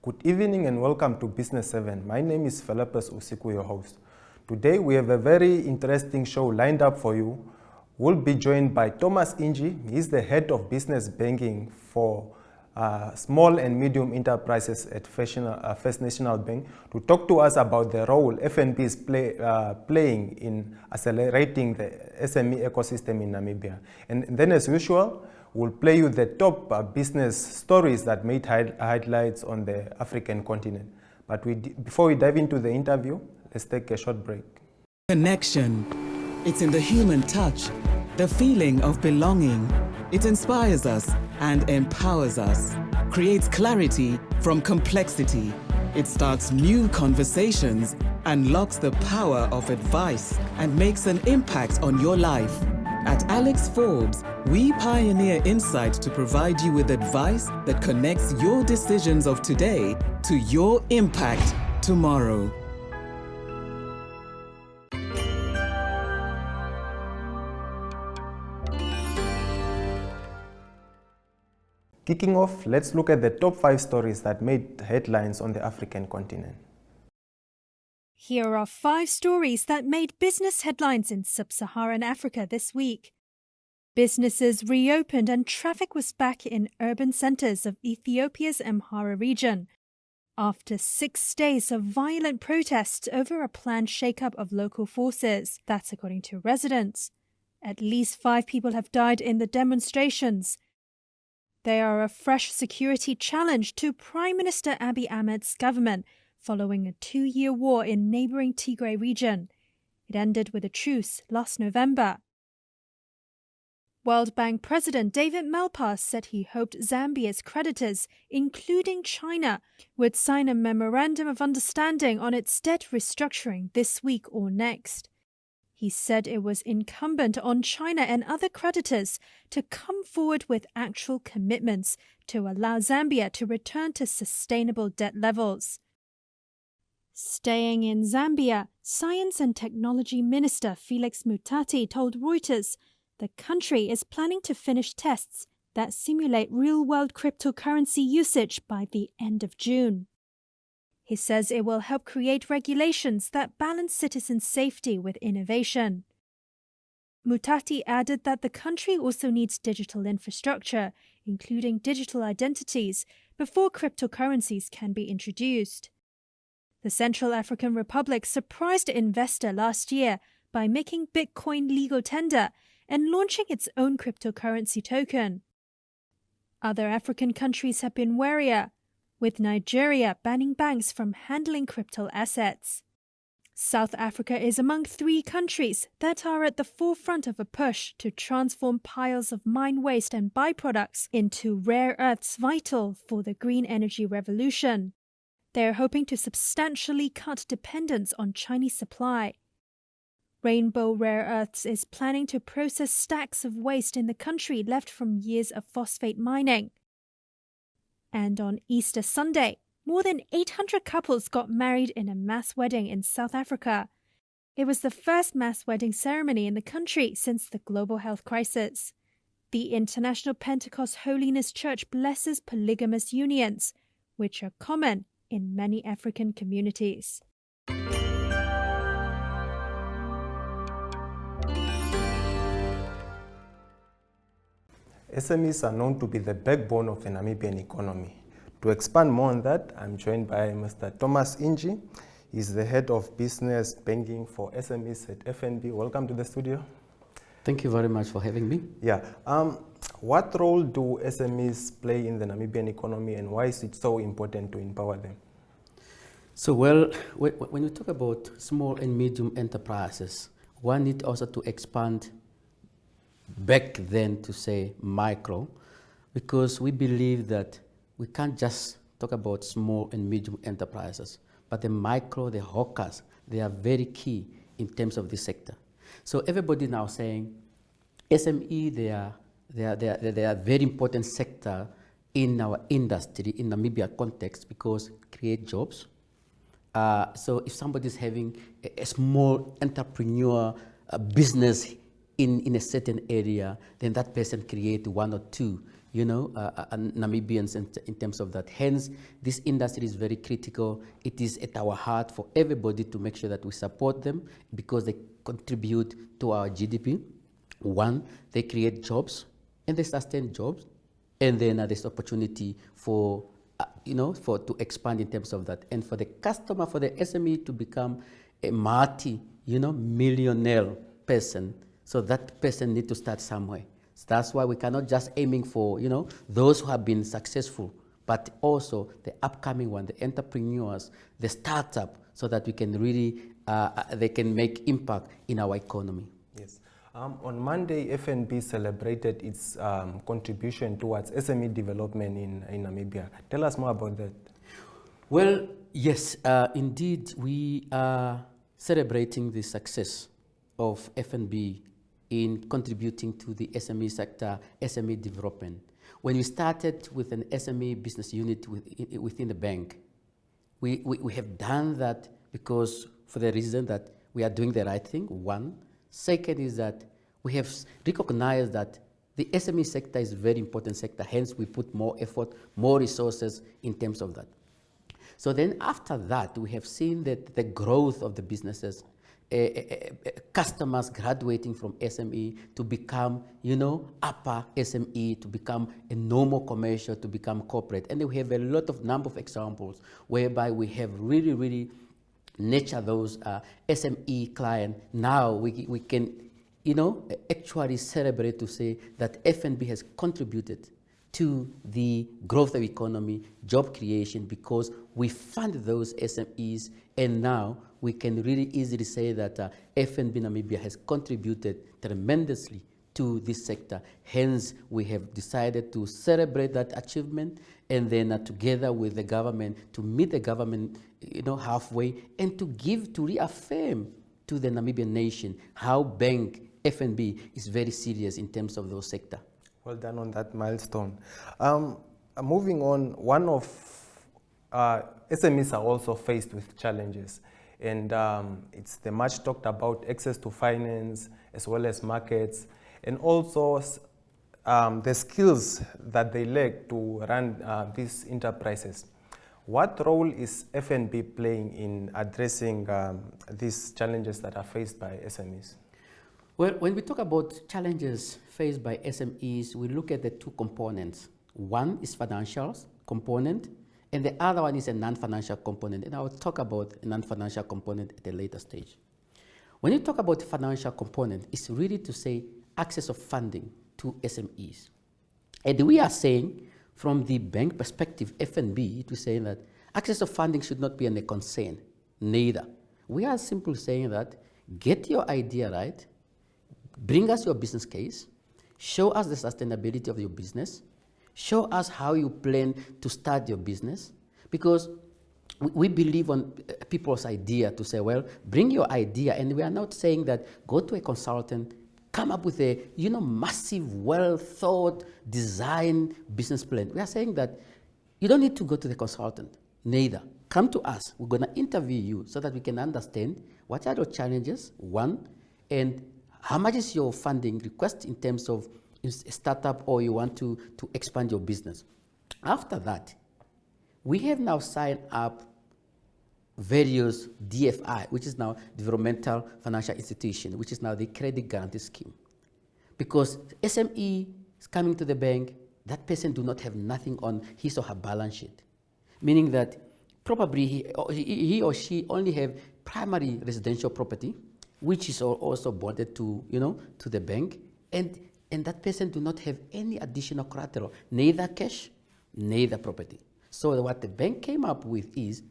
Good evening and welcome to Business 7. My name is Philippus Usiku, your host. Today we have a very interesting show lined up for you. We'll be joined by Tomas Iindji. He's the head of business banking for small and medium enterprises at First National Bank to talk to us about the role FNB is playing in accelerating the SME ecosystem in Namibia. And then as usual, we'll play you the top business stories that made highlights on the African continent. But before we dive into the interview, let's take a short break. Connection. It's in the human touch, the feeling of belonging. It inspires us and empowers us, creates clarity from complexity. It starts new conversations, unlocks the power of advice, and makes an impact on your life. At Alex Forbes, we pioneer insight to provide you with advice that connects your decisions of today to your impact tomorrow. Kicking off, let's look at the top 5 stories that made headlines on the African continent. Here are 5 stories that made business headlines in sub-Saharan Africa this week. Businesses reopened and traffic was back in urban centers of Ethiopia's Amhara region after 6 days of violent protests over a planned shake-up of local forces. That's according to residents. At least 5 people have died in the demonstrations. They are a fresh security challenge to Prime Minister Abiy Ahmed's government following a 2-year war in neighboring Tigray region. It ended with a truce last November. World Bank President David Malpass said he hoped Zambia's creditors, including China, would sign a memorandum of understanding on its debt restructuring this week or next. He said it was incumbent on China and other creditors to come forward with actual commitments to allow Zambia to return to sustainable debt levels. Staying in Zambia, Science and Technology Minister Felix Mutati told Reuters the country is planning to finish tests that simulate real-world cryptocurrency usage by the end of June. He says it will help create regulations that balance citizen safety with innovation. Mutati added that the country also needs digital infrastructure, including digital identities, before cryptocurrencies can be introduced. The Central African Republic surprised an investor last year by making Bitcoin legal tender and launching its own cryptocurrency token. Other African countries have been warier, with Nigeria banning banks from handling crypto assets. South Africa is among 3 countries that are at the forefront of a push to transform piles of mine waste and byproducts into rare earths vital for the green energy revolution. They are hoping to substantially cut dependence on Chinese supply. Rainbow Rare Earths is planning to process stacks of waste in the country left from years of phosphate mining. And on Easter Sunday, more than 800 couples got married in a mass wedding in South Africa. It was the first mass wedding ceremony in the country since the global health crisis. The International Pentecost Holiness Church blesses polygamous unions, which are common in many African communities. SMEs are known to be the backbone of the Namibian economy. To expand more on that, I'm joined by Mr. Tomas Iindji. He's the head of business banking for SMEs at FNB. Welcome to the studio. Thank you very much for having me. Yeah. What role do SMEs play in the Namibian economy and why is it so important to empower them? So, well, when you talk about small and medium enterprises, one need also to expand back then to say micro, because we believe that we can't just talk about small and medium enterprises, but the micro, the hawkers, they are very key in terms of this sector. So everybody now saying SME, they are a very important sector in our industry, in Namibia context, because create jobs. So if somebody is having a small entrepreneur business in a certain area, then that person create one or two, Namibians in terms of that. Hence, this industry is very critical. It is at our heart for everybody to make sure that we support them because they contribute to our GDP. One, they create jobs and they sustain jobs, and then there's opportunity for to expand in terms of that, and for the customer, for the SME to become a millionaire person. So that person need to start somewhere. So that's why we cannot just aiming for those who have been successful, but also the upcoming one, the entrepreneurs, the startup, so that we can really they can make impact in our economy. Yes. On Monday, FNB celebrated its contribution towards SME development in Namibia. Tell us more about that. Well, yes, indeed, we are celebrating the success of FNB in contributing to the SME sector, SME development. When we started with an SME business unit within the bank, we have done that because for the reason that we are doing the right thing, one. Second is that we have recognized that the SME sector is a very important sector, hence we put more effort, more resources in terms of that. So then after that, we have seen that the growth of the businesses, customers graduating from SME to become, upper SME, to become a normal commercial, to become corporate. And we have a number of examples whereby we have really nurture those SME clients. Now we can, actually celebrate to say that FNB has contributed to the growth of economy, job creation, because we fund those SMEs, and now we can really easily say that FNB Namibia has contributed tremendously to this sector. Hence, we have decided to celebrate that achievement, and then together with the government, to meet the government halfway, and to reaffirm to the Namibian nation how Bank FNB is very serious in terms of those sector. Well done on that milestone. Moving on, one of SMEs are also faced with challenges, and it's the much talked about access to finance as well as markets, and also the skills that they lack to run these enterprises. What role is FNB playing in addressing these challenges that are faced by SMEs? Well, when we talk about challenges faced by SMEs, we look at the two components. One is financial component, and the other one is a non-financial component. And I will talk about a non-financial component at a later stage. When you talk about financial component, it's really to say access of funding to SMEs. And we are saying, from the bank perspective, FNB, to say that access of funding should not be a concern, neither. We are simply saying that get your idea right, bring us your business case, show us the sustainability of your business, show us how you plan to start your business, because we believe on people's idea to say, well, bring your idea, and we are not saying that go to a consultant, come up with a massive, well-thought, designed business plan. We are saying that you don't need to go to the consultant, neither. Come to us. We're going to interview you so that we can understand what are your challenges, one, and how much is your funding request in terms of a startup, or you want to expand your business. After that, we have now signed up various DFI, which is now Developmental Financial Institution, which is now the Credit Guarantee Scheme. Because SME is coming to the bank, that person do not have nothing on his or her balance sheet. Meaning that probably he or she only have primary residential property, which is also bonded to, to the bank, and that person do not have any additional collateral, neither cash, neither property. So what the bank came up with is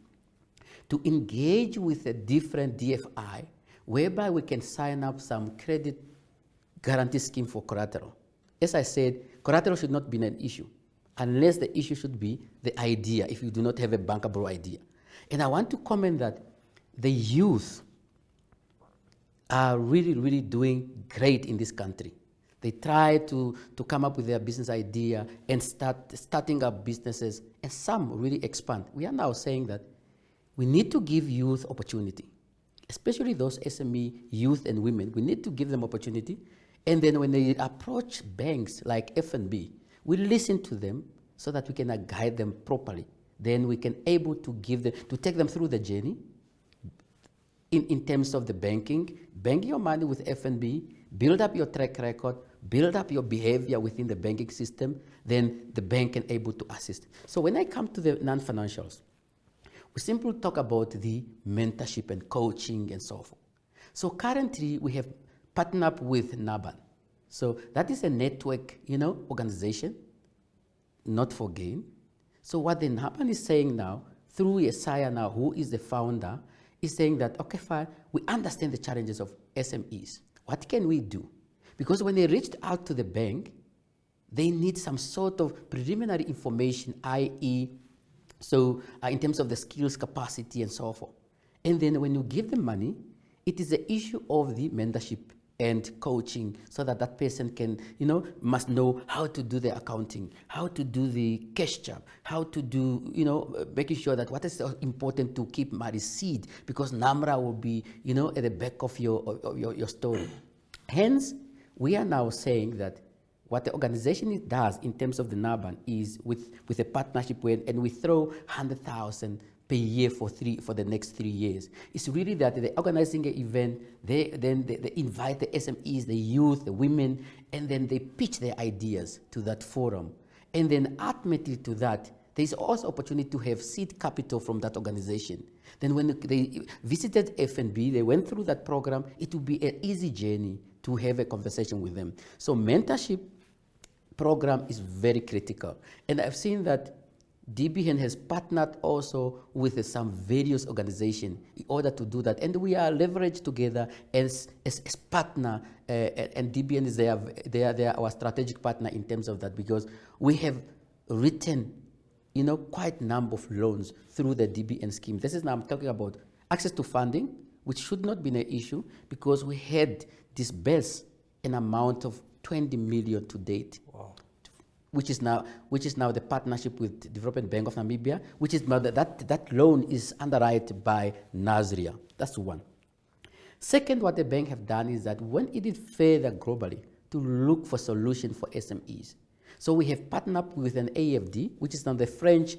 to engage with a different DFI, whereby we can sign up some credit guarantee scheme for collateral. As I said, collateral should not be an issue, unless the issue should be the idea, if you do not have a bankable idea. And I want to comment that the youth are really doing great in this country. They try to come up with their business idea and starting up businesses, and some really expand. We are now saying that we need to give youth opportunity, especially those SME youth and women. We need to give them opportunity, And then when they approach banks like FNB, we listen to them so that we can guide them properly. Then we can able to give them, to take them through the journey in terms of the banking your money with FNB, build up your track record, build up your behavior within the banking system, then the bank can able to assist. So when I come to the non-financials, we simply talk about the mentorship and coaching and so forth. So currently we have partnered up with NABAN. So that is a network, organization, not for gain. So what the NABAN is saying now, through Yesaya now, who is the founder, is saying that, okay, fine, we understand the challenges of SMEs. What can we do? Because when they reached out to the bank, they need some sort of preliminary information, i.e., in terms of the skills, capacity, and so forth. And then when you give them money, it is the issue of the mentorship and coaching, so that that person can, must know how to do the accounting, how to do the cash job, how to do, making sure that what is important to keep my receipt, because NAMRA will be, at the back of your story. Hence, we are now saying that what the organization does in terms of the NABAN is with a partnership and we throw 100,000 per year for the next 3 years. It's really that they're organizing an event, they invite the SMEs, the youth, the women, and then they pitch their ideas to that forum. And then ultimately to that, there's also opportunity to have seed capital from that organization. Then when they visited FNB, they went through that program, it will be an easy journey to have a conversation with them. So mentorship program is very critical. And I've seen that DBN has partnered also with some various organizations in order to do that. And we are leveraged together as partner, and DBN is they are our strategic partner in terms of that, because we have written quite a number of loans through the DBN scheme. This is now I'm talking about access to funding, which should not be an issue, because we had disbursed an amount of 20 million to date. Wow. Which is now the partnership with Development Bank of Namibia, which is now that loan is underwritten by Nasria. That's one. Second, what the bank have done is that when it is further globally to look for solution for SMEs. So we have partnered up with an AFD, which is now the French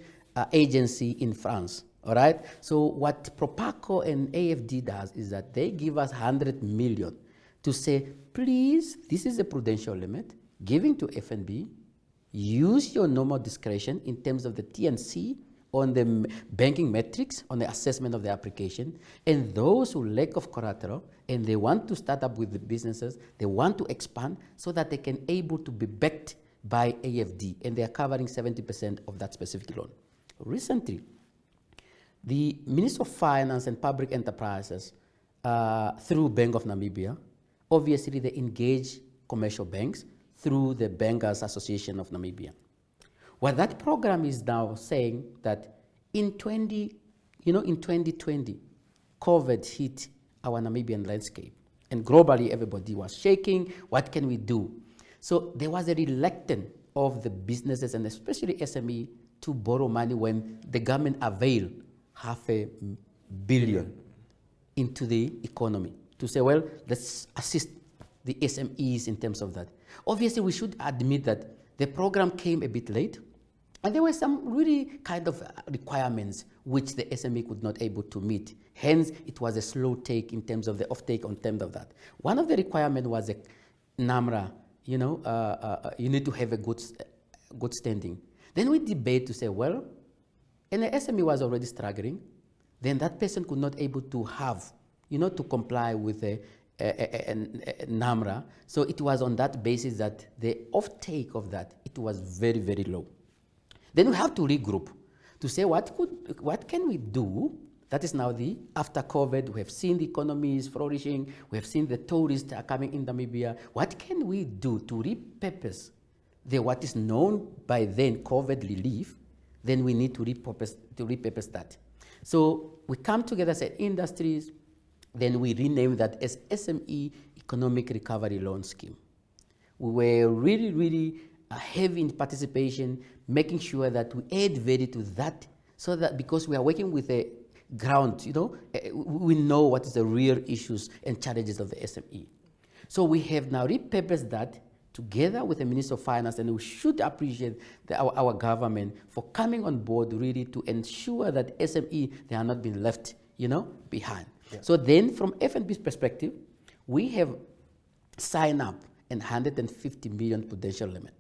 agency in France. All right. So what Propaco and AFD does is that they give us 100 million to say, please, this is a prudential limit, giving to FNB. Use your normal discretion in terms of the T&C on the banking metrics, on the assessment of the application. And those who lack of collateral and they want to start up with the businesses, they want to expand so that they can able to be backed by AFD, and they are covering 70% of that specific loan. Recently, the Minister of Finance and Public Enterprises, through Bank of Namibia, obviously they engage commercial banks through the Bankers Association of Namibia. What that program is now saying that in 2020, COVID hit our Namibian landscape, and globally everybody was shaking. What can we do? So there was a reluctance of the businesses and especially SME to borrow money when the government availed $500 million into the economy to say, well, let's assist the SMEs in terms of that. Obviously, we should admit that the program came a bit late, and there were some really kind of requirements which the SME could not able to meet. Hence, it was a slow take in terms of the offtake on terms of that. One of the requirements was a NAMRA, you need to have a good standing. Then we debate to say, well, and the SME was already struggling, then that person could not able to have, to comply with a NAMRA. So it was on that basis that the offtake of that, it was very, very low. Then we have to regroup to say what can we do. That is now after COVID, we have seen the economy is flourishing, we have seen the tourists are coming in Namibia. What can we do to repurpose what is known by then COVID relief? Then we need to repurpose that. So we come together as industries, then we rename that as SME Economic Recovery Loan Scheme. We were really, really heavy in participation, making sure that we add value to that, so that because we are working with a ground, we know what is the real issues and challenges of the SME. So we have now repurposed that together with the Minister of Finance, and we should appreciate our government for coming on board really to ensure that SME, they are not being left, behind. Yeah. So then from F&B's perspective, we have signed up a 150 million prudential limit,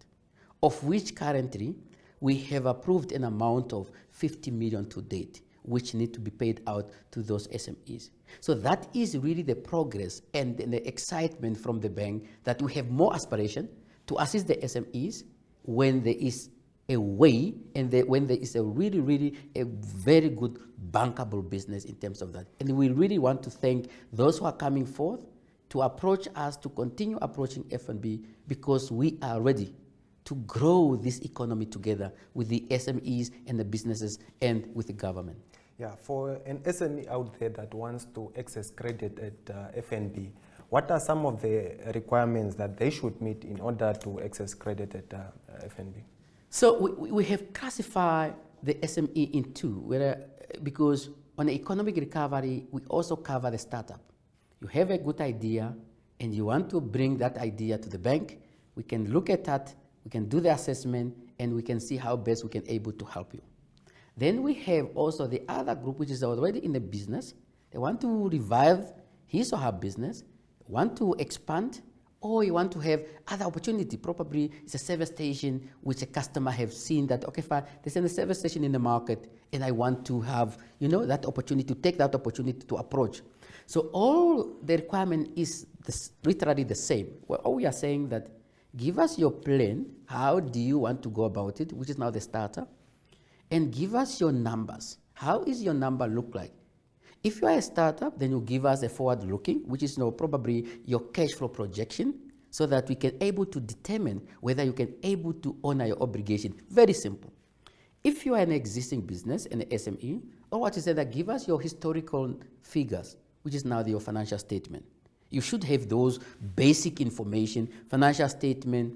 of which currently we have approved an amount of 50 million to date, which need to be paid out to those SMEs. So that is really the progress and the excitement from the bank that we have more aspiration to assist the SMEs when there is a way and when there is a really a very good bankable business in terms of that. And we really want to thank those who are coming forth to approach us, to continue approaching F&B, because we are ready to grow this economy together with the SMEs and the businesses and with the government. Yeah, for an SME out there that wants to access credit at FNB, what are some of the requirements that they should meet in order to access credit at FNB? So we have classified the SME in two, because on the economic recovery, we also cover the startup. You have a good idea and you want to bring that idea to the bank, we can look at that, we can do the assessment, and we can see how best we can able to help you. Then we have also the other group, which is already in the business. They want to revive his or her business, want to expand, or you want to have other opportunity. Probably it's a service station which a customer have seen that, okay, fine, there's a service station in the market and I want to have, that opportunity, to take that opportunity to approach. So all the requirement is literally the same. Well, all we are saying that give us your plan, how do you want to go about it, which is now the starter, and give us your numbers. How is your number look like? If you are a startup, then you give us a forward looking, which is probably your cash flow projection, so that we can able to determine whether you can able to honor your obligation. Very simple. If you are an existing business, an SME, or what is it, that give us your historical figures, which is now your financial statement. You should have those basic information, financial statement.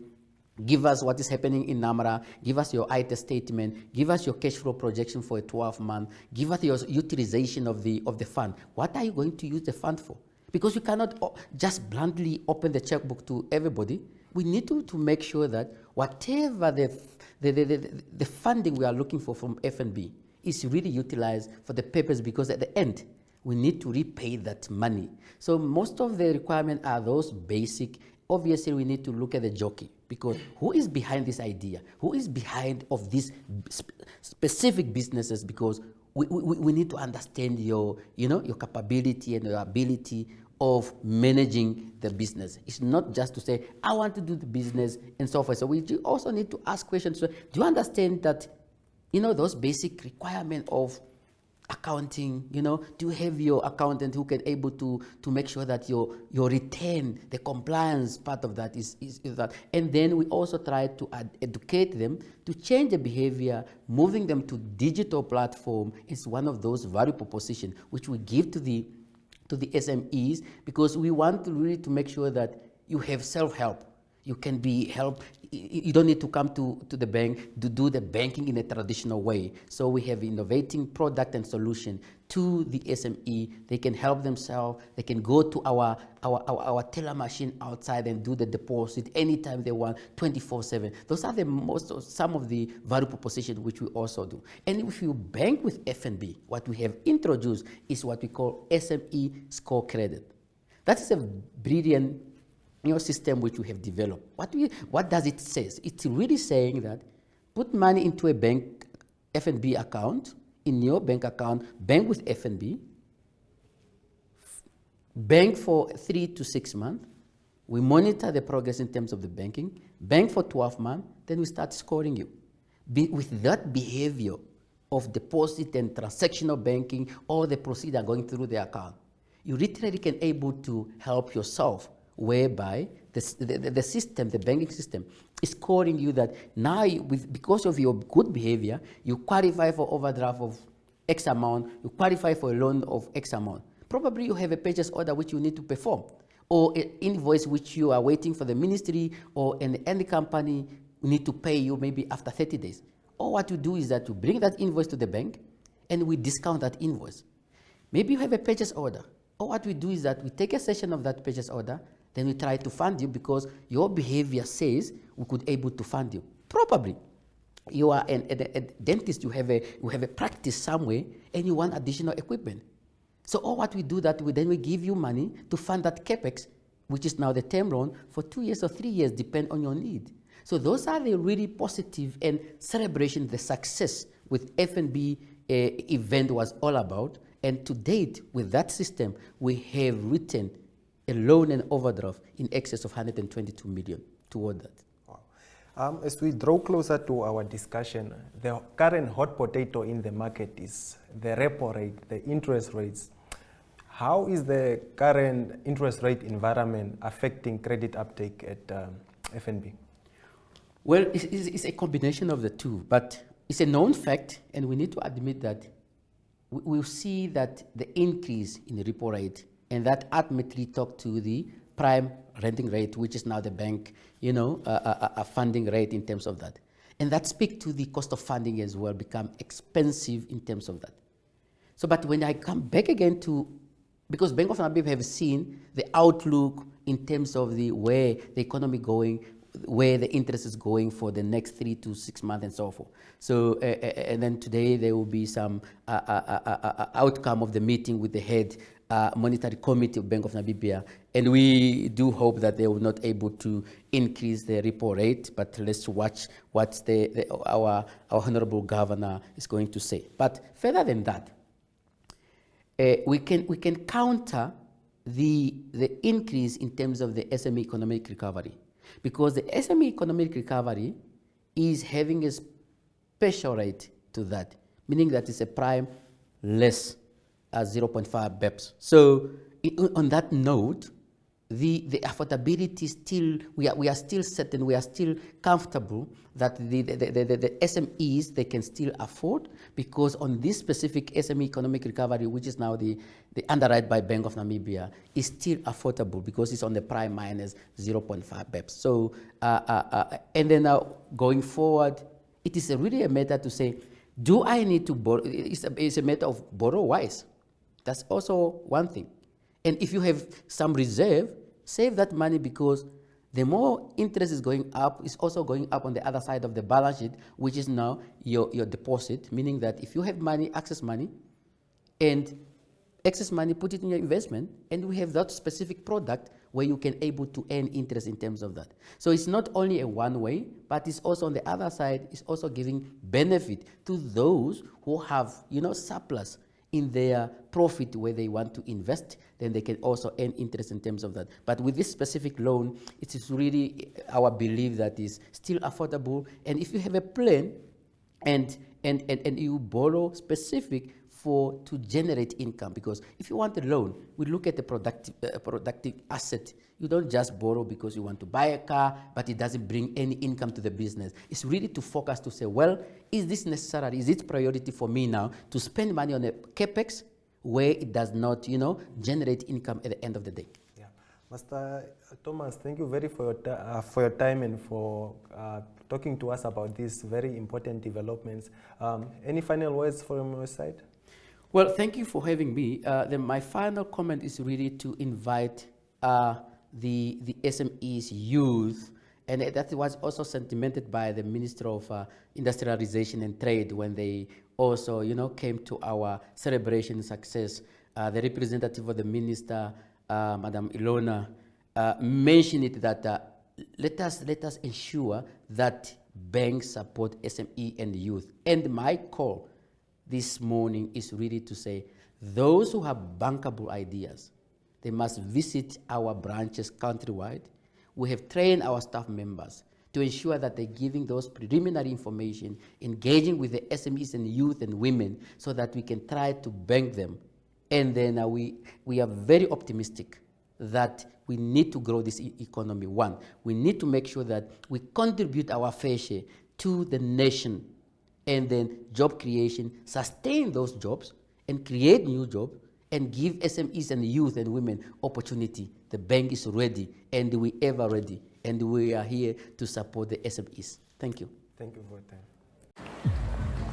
Give us what is happening in NAMRA, give us your IT statement, give us your cash flow projection for a 12-month, give us your utilization of the fund. What are you going to use the fund for? Because you cannot just bluntly open the checkbook to everybody. We need to make sure that whatever the funding we are looking for from F&B is really utilized for the purpose, because at the end, we need to repay that money. So most of the requirements are those basic. Obviously, we need to look at the jockey, because who is behind this idea? Who is behind of these specific businesses? Because we need to understand your capability and your ability of managing the business. It's not just to say, I want to do the business and so forth. So we also need to ask questions. So do you understand that, those basic requirements of accounting, do you have your accountant who can able to make sure that your return, the compliance part of that is that. And then we also try to educate them to change the behavior, moving them to digital platform is one of those value proposition which we give to the SMEs, because we want to really to make sure that you have self-help. You can be helped. You don't need to come to the bank to do the banking in a traditional way. So we have innovating product and solution to the SME. They can help themselves. They can go to our teller machine outside and do the deposit anytime they want, 24/7. Those are some of the value propositions which we also do. And if you bank with F&B, what we have introduced is what we call SME score credit. That is a brilliant system which we have developed. What does it say? It's really saying that put money into a bank F&B account, in your bank account, bank with F&B, bank for 3 to 6 months, we monitor the progress in terms of the banking, bank for 12 months, then we start scoring you. With that behavior of deposit and transactional banking, all the procedure going through the account, you literally can able to help yourself, whereby the system, the banking system, is scoring you that now, because of your good behavior, you qualify for overdraft of X amount, you qualify for a loan of X amount. Probably you have a purchase order which you need to perform, or an invoice which you are waiting for the ministry or any company need to pay you maybe after 30 days. Or what you do is that you bring that invoice to the bank and we discount that invoice. Maybe you have a purchase order. Or what we do is that we take a session of that purchase order, then we try to fund you because your behavior says we could able to fund you. Probably you are a dentist, you have a practice somewhere, and you want additional equipment. So all what we do that we give you money to fund that capex, which is now the term loan for 2 years or 3 years, depend on your need. So those are the really positive and celebration the success with FNB event was all about. And to date, with that system, we have written a loan and overdraft in excess of 122 million toward that. As we draw closer to our discussion, the current hot potato in the market is the repo rate, the interest rates. How is the current interest rate environment affecting credit uptake at FNB? Well, it's a combination of the two, but it's a known fact, and we need to admit that we'll see that the increase in the repo rate, and that ultimately talk to the prime renting rate, which is now the bank, a funding rate in terms of that. And that speaks to the cost of funding as well, become expensive in terms of that. So, but when I come back again to, because Bank of Namibia have seen the outlook in terms of the where the economy going, where the interest is going for the next 3 to 6 months and so forth. So, and then today there will be some outcome of the meeting with the head monetary committee of Bank of Namibia, and we do hope that they will not able to increase the repo rate, but let's watch what our honorable governor is going to say. But further than that, we can counter the increase in terms of the SME economic recovery, because the SME economic recovery is having a special rate to that, meaning that it's a prime less 0.5 BEPS. So on that note, the affordability still, we are still certain, we are still comfortable that the SMEs, they can still afford, because on this specific SME economic recovery, which is now the underwrite by Bank of Namibia, is still affordable because it's on the prime minus 0.5 BEPS. So, and then now going forward, it is really a matter to say, do I need to borrow? It's a matter of borrow wise. That's also one thing. And if you have some reserve, save that money, because the more interest is going up, it's also going up on the other side of the balance sheet, which is now your deposit, meaning that if you have money, excess money, put it in your investment, and we have that specific product where you can able to earn interest in terms of that. So it's not only a one way, but it's also on the other side, it's also giving benefit to those who have, surplus in their profit where they want to invest, then they can also earn interest in terms of that. But with this specific loan, it is really our belief that is still affordable. And if you have a plan and you borrow specific to generate income, because if you want a loan, we look at the productive asset. You don't just borrow because you want to buy a car, but it doesn't bring any income to the business. It's really to focus to say, well, is this necessary? Is it priority for me now to spend money on a capex where it does not, generate income at the end of the day? Yeah, Master Tomas, thank you very for your time and for talking to us about these very important developments. Any final words from your side? Well, thank you for having me. Then my final comment is really to invite the SMEs, youth, and that was also sentimented by the Minister of Industrialization and Trade when they also, came to our celebration success. The representative of the minister, Madam Ilona, mentioned it that let us ensure that banks support SME and youth. And my call this morning is really to say, those who have bankable ideas, they must visit our branches countrywide. We have trained our staff members to ensure that they're giving those preliminary information, engaging with the SMEs and youth and women, so that we can try to bank them. And then we are very optimistic that we need to grow this economy. One, we need to make sure that we contribute our fair share to the nation, and then job creation, sustain those jobs and create new jobs, and give SMEs and youth and women opportunity. The bank is ready, and we ever ready, and we are here to support the SMEs. Thank you. Thank you for your time.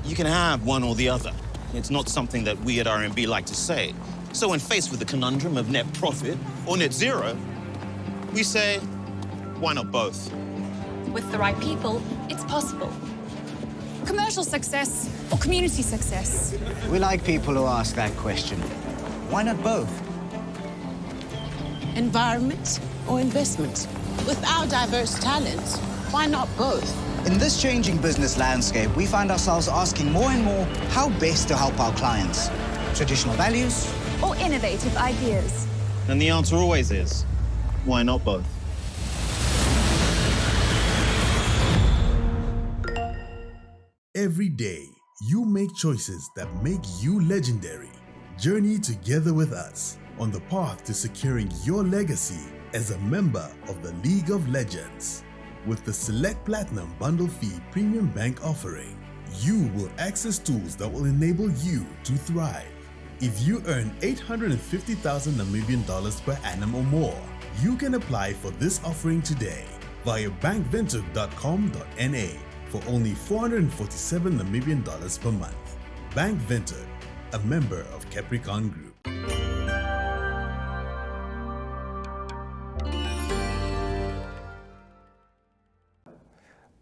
You can have one or the other. It's not something that we at RMB like to say. So when faced with the conundrum of net profit or net zero, We say, why not both? With the right people, it's possible. Commercial success or community success? We like people who ask that question. Why not both? Environment or investment? With our diverse talents, why not both? In this changing business landscape, we find ourselves asking more and more how best to help our clients. Traditional values? Or innovative ideas? And the answer always is, why not both? Every day, you make choices that make you legendary. Journey together with us on the path to securing your legacy as a member of the League of Legends. With the Select Platinum Bundle Fee Premium Bank offering, you will access tools that will enable you to thrive. If you earn 850,000 Namibian dollars per annum or more, you can apply for this offering today via bankvinted.com.na for only 447 Namibian dollars per month. Bank Vinted, a member of Capricorn Group.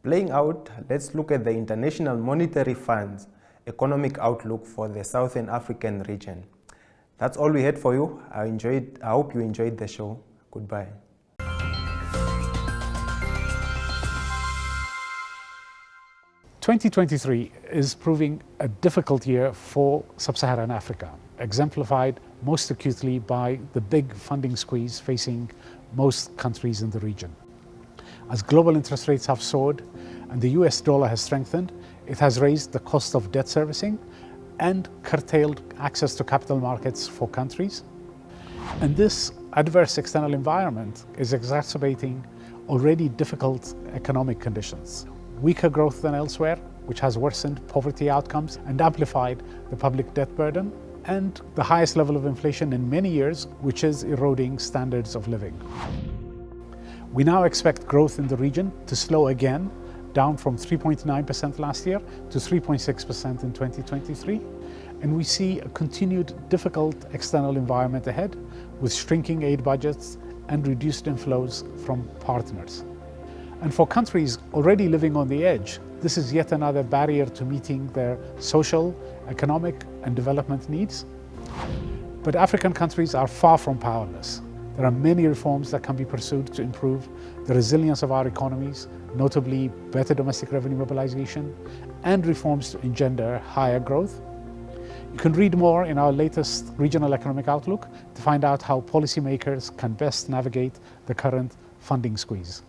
Playing out, let's look at the International Monetary Fund's economic outlook for the Southern African region. That's all we had for you. I hope you enjoyed the show. Goodbye. "2023 is proving a difficult year for Sub-Saharan Africa, exemplified most acutely by the big funding squeeze facing most countries in the region. As global interest rates have soared and the US dollar has strengthened, it has raised the cost of debt servicing and curtailed access to capital markets for countries. And this adverse external environment is exacerbating already difficult economic conditions. Weaker growth than elsewhere, which has worsened poverty outcomes and amplified the public debt burden, and the highest level of inflation in many years, which is eroding standards of living. We now expect growth in the region to slow again, down from 3.9% last year to 3.6% in 2023. And we see a continued difficult external environment ahead, with shrinking aid budgets and reduced inflows from partners. And for countries already living on the edge, this is yet another barrier to meeting their social, economic, and development needs. But African countries are far from powerless. There are many reforms that can be pursued to improve the resilience of our economies, notably better domestic revenue mobilization and reforms to engender higher growth. You can read more in our latest Regional Economic Outlook to find out how policymakers can best navigate the current funding squeeze.